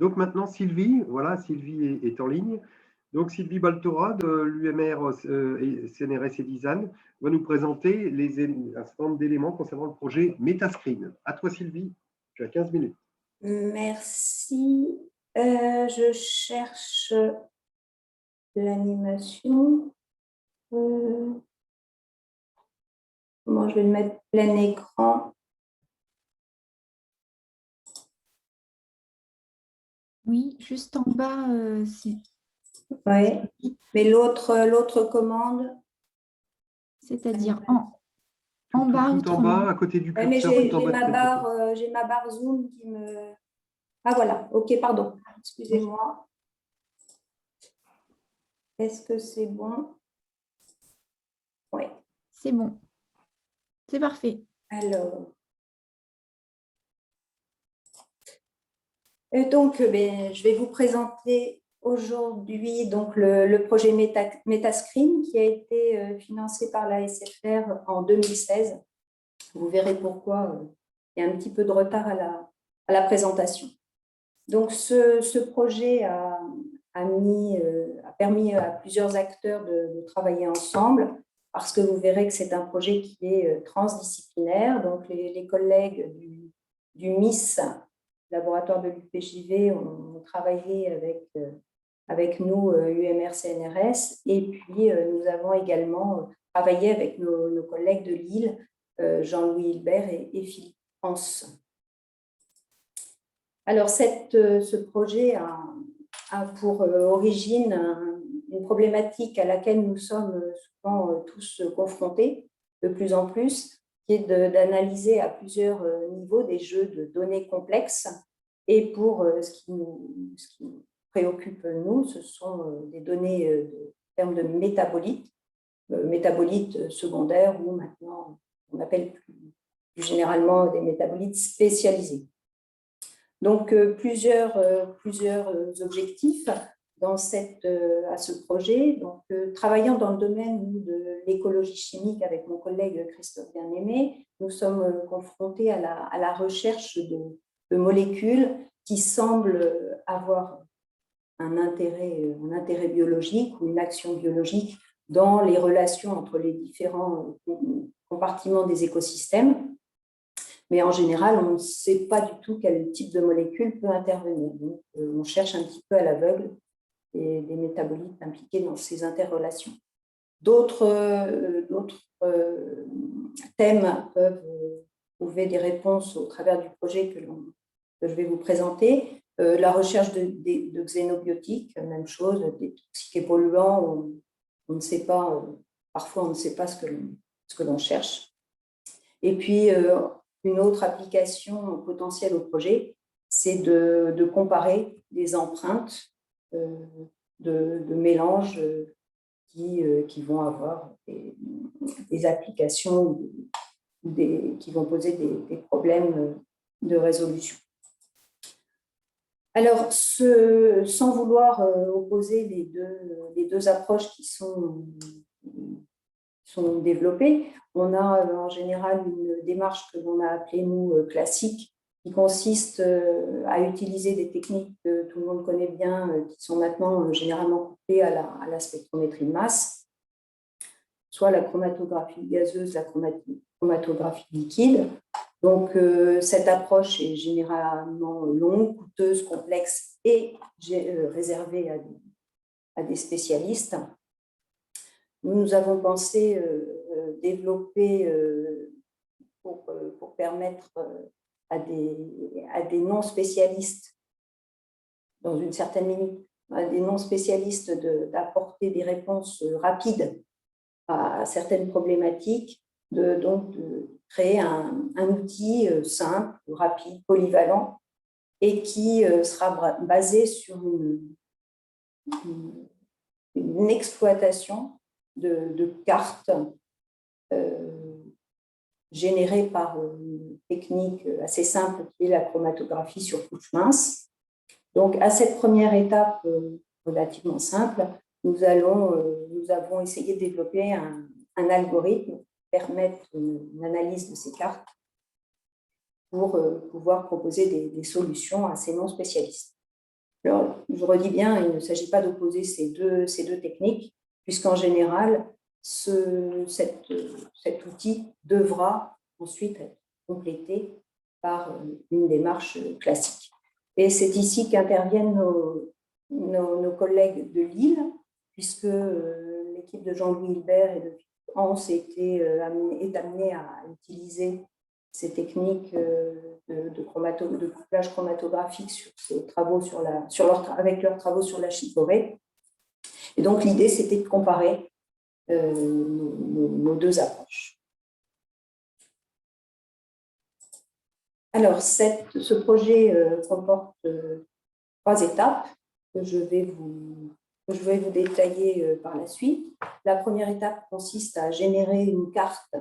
Donc maintenant, Sylvie, voilà, Sylvie est en ligne. Donc Sylvie Baltora de l'UMR CNRS et Design va nous présenter un certain nombre d'éléments concernant le projet Metascreen. À toi Sylvie, tu as 15 minutes. Merci. Je cherche l'animation. Comment je vais le mettre plein écran? Oui, juste en bas. Oui, mais l'autre commande. C'est-à-dire en bas. Tout en bas, à côté du curseur. Mais j'ai ma barre Zoom qui me... Ah voilà, ok, pardon, excusez-moi. Est-ce que c'est bon? Oui. C'est bon. C'est parfait. Alors. Donc, je vais vous présenter aujourd'hui le projet Metascreen qui a été financé par la SFR en 2016. Vous verrez pourquoi il y a un petit peu de retard à la présentation. Donc, ce projet a permis à plusieurs acteurs de travailler ensemble parce que vous verrez que c'est un projet qui est transdisciplinaire. Donc, les collègues du MIS, laboratoire de l'UPJV, ont travaillé avec nous, UMR CNRS, et puis nous avons également travaillé avec nos collègues de Lille, Jean-Louis Hilbert et Philippe France. Alors, ce projet a pour origine une problématique à laquelle nous sommes souvent tous confrontés de plus en plus, qui est d'analyser à plusieurs niveaux des jeux de données complexes. Et pour ce qui nous préoccupe, nous, ce sont des données en termes de métabolites secondaires, ou maintenant on appelle plus généralement des métabolites spécialisés. Donc, plusieurs objectifs à ce projet. Donc, travaillant dans le domaine de l'écologie chimique avec mon collègue Christophe Bien-Aimé, nous sommes confrontés à la recherche de molécules qui semblent avoir un intérêt biologique ou une action biologique dans les relations entre les différents compartiments des écosystèmes. Mais en général, on ne sait pas du tout quel type de molécule peut intervenir. Donc, on cherche un petit peu à l'aveugle des métabolites impliqués dans ces interrelations. D'autres thèmes peuvent trouver des réponses au travers du projet que je vais vous présenter. La recherche de xénobiotiques, même chose, des toxiques et polluants, on ne sait pas, parfois on ne sait pas ce que l'on cherche. Et puis, une autre application potentielle au projet, c'est de comparer des empreintes de mélanges qui vont avoir des applications qui vont poser des problèmes de résolution. Alors, sans vouloir opposer les deux approches qui sont développées, on a en général une démarche que l'on a appelée, nous, classique, qui consiste à utiliser des techniques que tout le monde connaît bien, qui sont maintenant généralement coupées à la spectrométrie de masse, soit la chromatographie gazeuse, la chromatographie liquide. Donc, cette approche est généralement longue, coûteuse, complexe et réservée à des spécialistes. Nous avons pensé développer pour permettre à des non-spécialistes, dans une certaine limite, à des non-spécialistes d'apporter des réponses rapides à certaines problématiques, donc de créer un outil simple, rapide, polyvalent, et qui sera basé sur une exploitation de cartes générées par une technique assez simple qui est la chromatographie sur couche mince. Donc, à cette première étape relativement simple, nous avons essayé de développer un algorithme qui permette une analyse de ces cartes pour pouvoir proposer des solutions à ces non-spécialistes. je redis bien, il ne s'agit pas d'opposer ces deux techniques, puisqu'en général, cet outil devra ensuite être complété par une démarche classique. Et c'est ici qu'interviennent nos collègues de Lille, puisque l'équipe de Jean-Louis Hilbert et de Hans est amenée à utiliser ces techniques de couplage chromatographique avec leurs travaux sur la chicorée. Et donc, l'idée, c'était de comparer nos deux approches. Alors, ce projet comporte 3 étapes que je vais vous détailler par la suite. La première étape consiste à générer une carte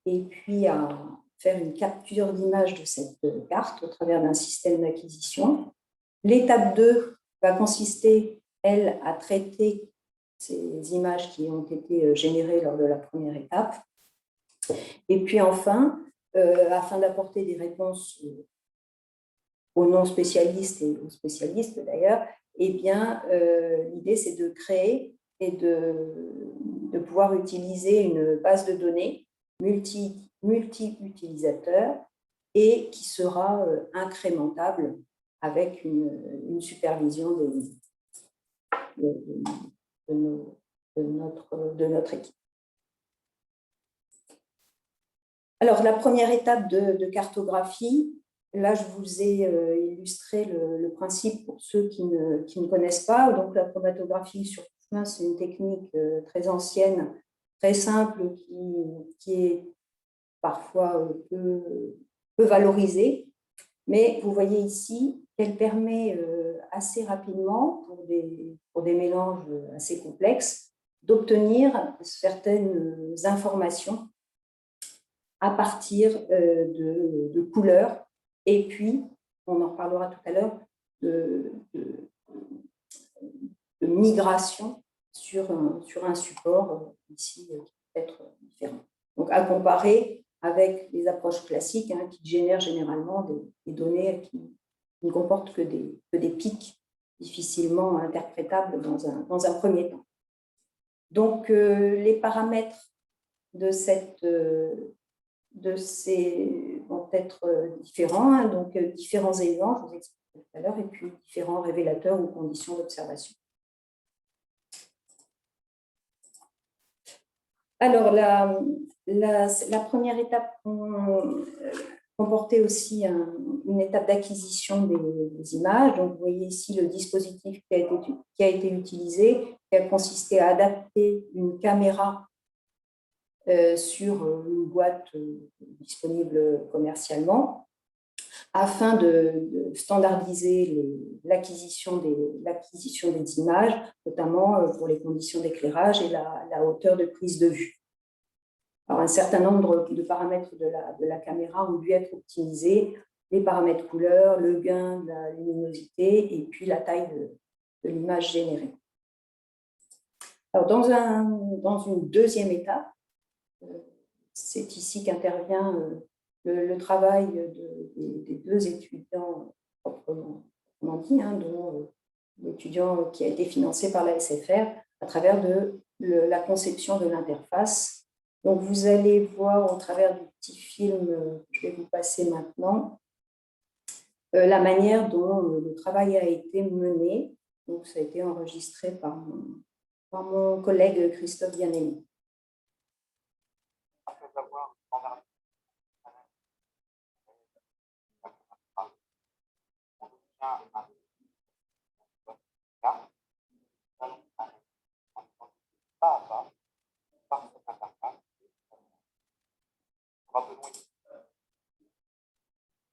et puis à faire une capture d'image de cette carte au travers d'un système d'acquisition. L'étape 2 va consister, elle, à traiter ces images qui ont été générées lors de la première étape. Et puis enfin, afin d'apporter des réponses aux non-spécialistes et aux spécialistes d'ailleurs, eh bien, l'idée, c'est de créer et de pouvoir utiliser une base de données multi-utilisateurs et qui sera incrémentable avec une supervision de notre équipe. Alors, la première étape de cartographie, là, je vous ai illustré le principe pour ceux qui ne connaissent pas. Donc, la chromatographie sur couche, c'est une technique très ancienne, très simple, qui est parfois peu valorisée. Mais vous voyez ici qu'elle permet assez rapidement, pour des mélanges assez complexes, d'obtenir certaines informations à partir de couleurs, et puis, on en reparlera tout à l'heure, de migration sur un support ici qui peut être différent. Donc, à comparer avec les approches classiques qui génèrent généralement des données qui ne comportent que des pics difficilement interprétables dans un premier temps. Donc, les paramètres de ces vont être différents, donc différents éléments, je vous expliquerai tout à l'heure, et puis différents révélateurs ou conditions d'observation. Alors, la première étape comportait aussi une étape d'acquisition des images. Donc, vous voyez ici le dispositif qui a été utilisé, qui a consisté à adapter une caméra sur une boîte disponible commercialement afin de standardiser l'acquisition des images, notamment pour les conditions d'éclairage et la hauteur de prise de vue. Alors, un certain nombre de paramètres de la caméra ont dû être optimisés, les paramètres couleur, le gain de la luminosité et puis la taille de l'image générée. Alors, dans une deuxième étape, c'est ici qu'intervient le travail des deux étudiants proprement dit, dont l'étudiant qui a été financé par la SFR à travers la conception de l'interface. Donc, vous allez voir au travers du petit film que je vais vous passer maintenant la manière dont le travail a été mené. Donc, ça a été enregistré par mon collègue Christophe Vianelli.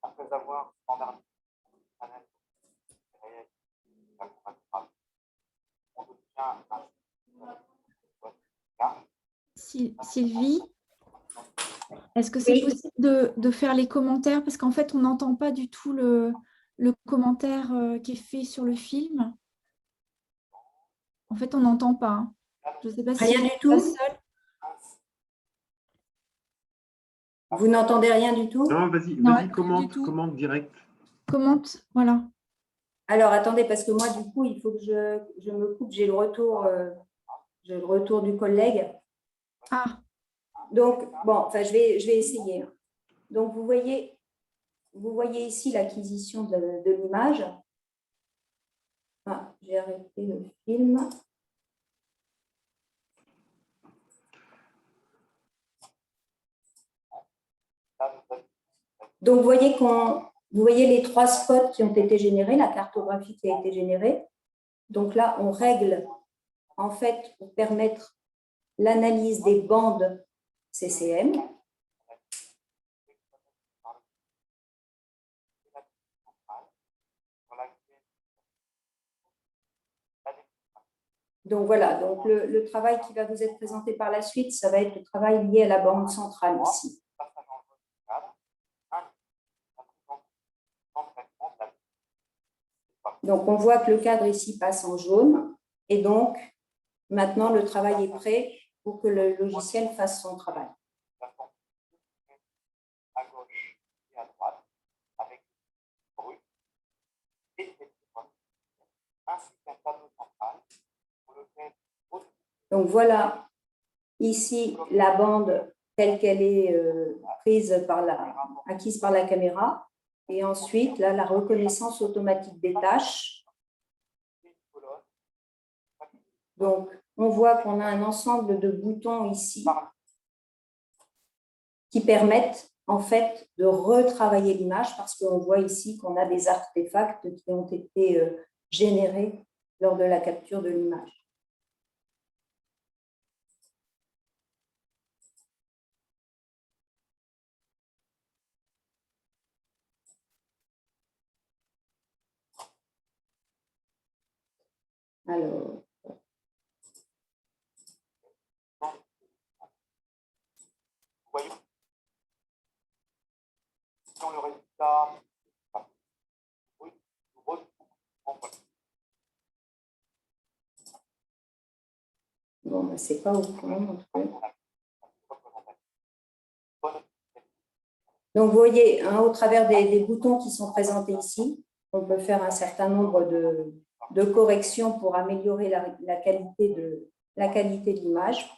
Après avoir standardisé le panel réel de la chromatographe, on obtient Sylvie, est-ce que c'est possible de faire les commentaires? Parce qu'en fait, on n'entend pas du tout le commentaire qui est fait sur le film. En fait, on n'entend pas. Je ne sais pas si rien du tout. Seule. Vous n'entendez rien du tout? Non, vas-y, Non, commente direct. Commente, voilà. Alors, attendez, parce que moi, du coup, il faut que je me coupe. J'ai le retour du collègue. Ah, Donc, bon, enfin, je vais essayer. Donc, vous voyez ici l'acquisition de l'image. Ah, j'ai arrêté le film. Donc, vous voyez les 3 spots qui ont été générés, la cartographie qui a été générée. Donc là, on règle, en fait, pour permettre l'analyse des bandes CCM. Donc voilà, donc le travail qui va vous être présenté par la suite, ça va être le travail lié à la bande centrale ici. Donc on voit que le cadre ici passe en jaune et donc maintenant le travail est prêt pour que le logiciel fasse son travail. À gauche et à droite, avec brut et ainsi qu'un tableau central pour lequel donc voilà ici la bande telle qu'elle est acquise par la caméra. Et ensuite, là, la reconnaissance automatique des tâches. Donc, on voit qu'on a un ensemble de boutons ici qui permettent en fait de retravailler l'image parce qu'on voit ici qu'on a des artefacts qui ont été générés lors de la capture de l'image. Alors, voyons dans le résultat. Oui, bon, ben, c'est pas au point. Donc, vous voyez, hein, au travers des boutons qui sont présentés ici, on peut faire un certain nombre de corrections pour améliorer la qualité de l'image.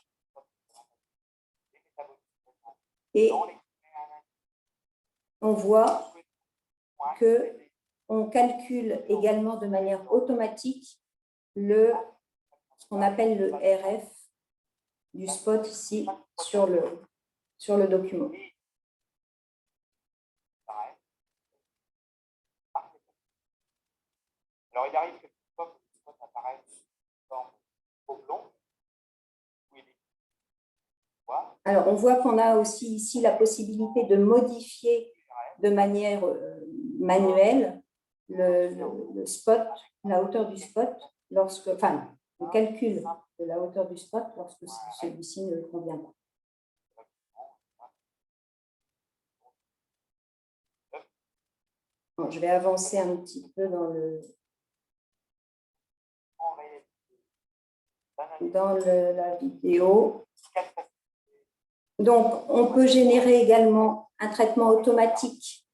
Et on voit qu'on calcule également de manière automatique ce qu'on appelle le RF du spot ici sur le document. Alors, il arrive que le spot apparaisse dans oblong. Alors, on voit qu'on a aussi ici la possibilité de modifier de manière manuelle le spot, la hauteur du spot, le calcul de la hauteur du spot lorsque celui-ci ne convient pas. Bon, je vais avancer un petit peu dans la vidéo. Donc, on peut générer également un traitement automatique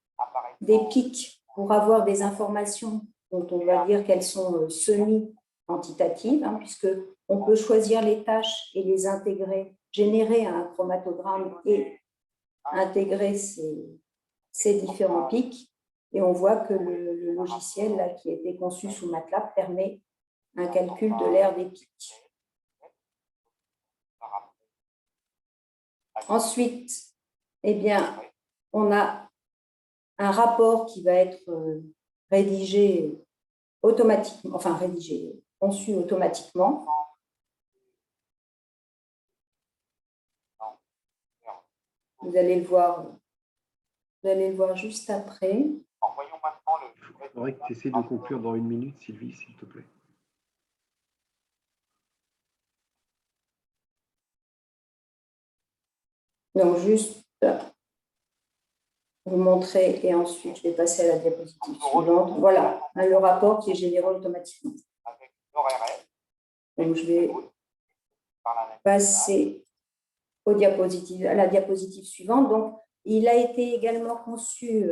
des pics pour avoir des informations dont on va dire qu'elles sont semi-quantitatives, hein, puisqu'on peut choisir les tâches et les intégrer, générer un chromatogramme et intégrer ces différents pics. Et on voit que le logiciel là, qui a été conçu sous MATLAB permet un calcul de l'aire des pics. Ensuite, eh bien, on a un rapport qui va être rédigé automatiquement, conçu automatiquement. Vous allez le voir juste après. Il faudrait que tu essaies de conclure dans 1 minute, Sylvie, s'il te plaît. Donc, juste vous montrer et ensuite je vais passer à la diapositive suivante. Voilà, le rapport qui est généré automatiquement. Donc, je vais passer à la diapositive suivante. Donc, il a été également conçu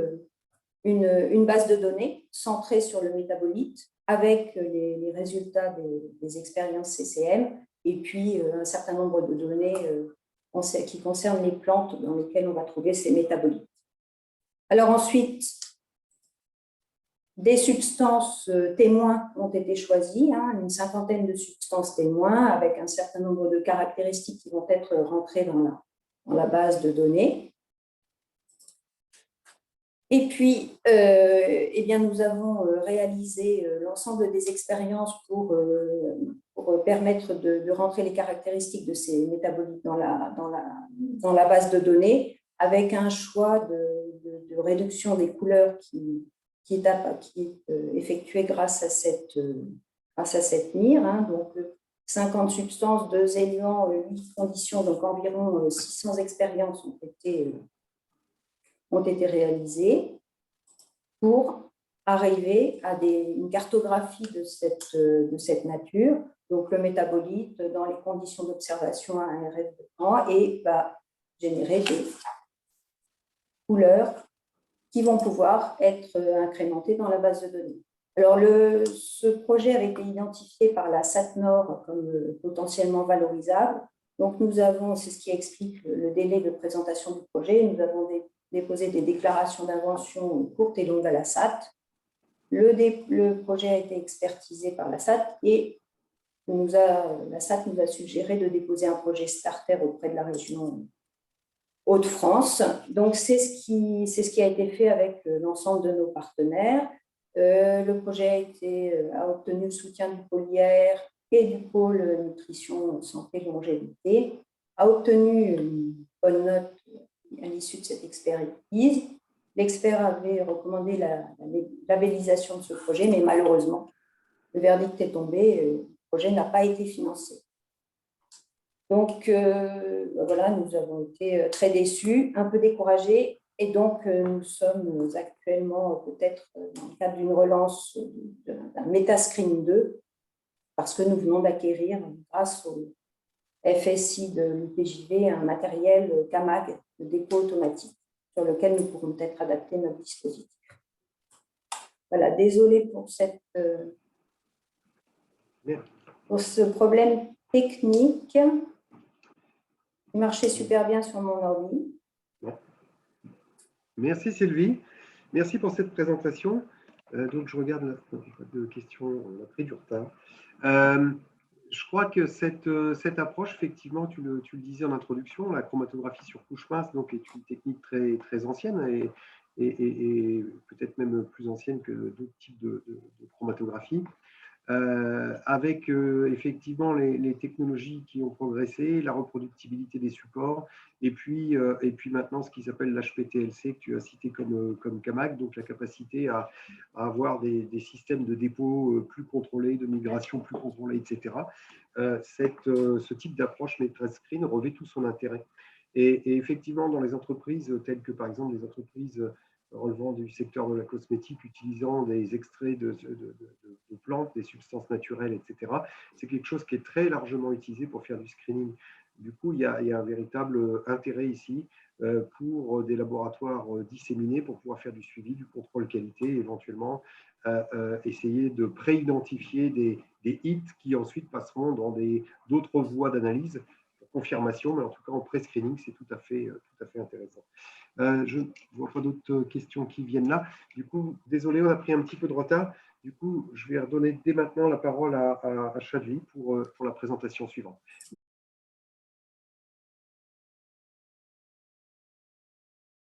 une base de données centrée sur le métabolite avec les résultats des expériences CCM et puis un certain nombre de données qui concernent les plantes dans lesquelles on va trouver ces métabolites. Alors ensuite, des substances témoins ont été choisies, une cinquantaine de substances témoins avec un certain nombre de caractéristiques qui vont être rentrées dans la base de données. Et puis, eh bien, nous avons réalisé l'ensemble des expériences pour permettre de rentrer les caractéristiques de ces métabolites dans la base de données avec un choix de réduction des couleurs qui est effectué grâce à cette mire. Donc, 50 substances, 2 éléments, 8 conditions, donc environ 600 expériences ont été réalisées pour arriver à une cartographie de cette nature, donc le métabolite dans les conditions d'observation à un RF de temps, et va générer des couleurs qui vont pouvoir être incrémentées dans la base de données. Alors, ce projet avait été identifié par la SAT-Nord comme potentiellement valorisable. Donc, nous avons, c'est ce qui explique le délai de présentation du projet, nous avons déposé des déclarations d'invention courtes et longues à la SAT. Le projet a été expertisé par la SAT et la SAT nous a suggéré de déposer un projet starter auprès de la région Hauts-de-France. Donc, c'est ce qui a été fait avec l'ensemble de nos partenaires. Le projet a obtenu le soutien du pôle IR et du pôle nutrition, santé, longévité, a obtenu une bonne note à l'issue de cette expertise. L'expert avait recommandé la labellisation de ce projet, mais malheureusement, le verdict est tombé, le projet n'a pas été financé. Donc, voilà, nous avons été très déçus, un peu découragés, et donc nous sommes actuellement peut-être dans le cadre d'une relance d'un Metascreen 2, parce que nous venons d'acquérir, grâce au FSI de l'UPJV, un matériel CAMAG de dépôt automatique, sur lequel nous pourrons peut-être adapter notre dispositif. Voilà, désolé pour ce problème technique. Il marchait super bien sur mon ordi. Merci Sylvie, merci pour cette présentation. Donc je regarde de questions, on a pris du retard. Je crois que cette approche, effectivement, tu le disais en introduction, la chromatographie sur couche mince donc, est une technique très, très ancienne et peut-être même plus ancienne que d'autres types de chromatographie. Avec effectivement les technologies qui ont progressé, la reproductibilité des supports, et puis maintenant ce qui s'appelle l'HPTLC que tu as cité comme CAMAG, donc la capacité à avoir des systèmes de dépôt plus contrôlés, de migration plus contrôlés, etc. Ce type d'approche Metascreen revêt tout son intérêt. Et effectivement, dans les entreprises telles que par exemple les entreprises relevant du secteur de la cosmétique, utilisant des extraits de plantes, des substances naturelles, etc. C'est quelque chose qui est très largement utilisé pour faire du screening. Du coup, il y a un véritable intérêt ici pour des laboratoires disséminés pour pouvoir faire du suivi, du contrôle qualité, éventuellement essayer de pré-identifier des hits qui ensuite passeront dans d'autres voies d'analyse, confirmation, mais en tout cas en pré-screening, c'est tout à fait intéressant. Je ne vois pas d'autres questions qui viennent là. Du coup, désolé, on a pris un petit peu de retard. Du coup, je vais redonner dès maintenant la parole à Chadvi pour la présentation suivante.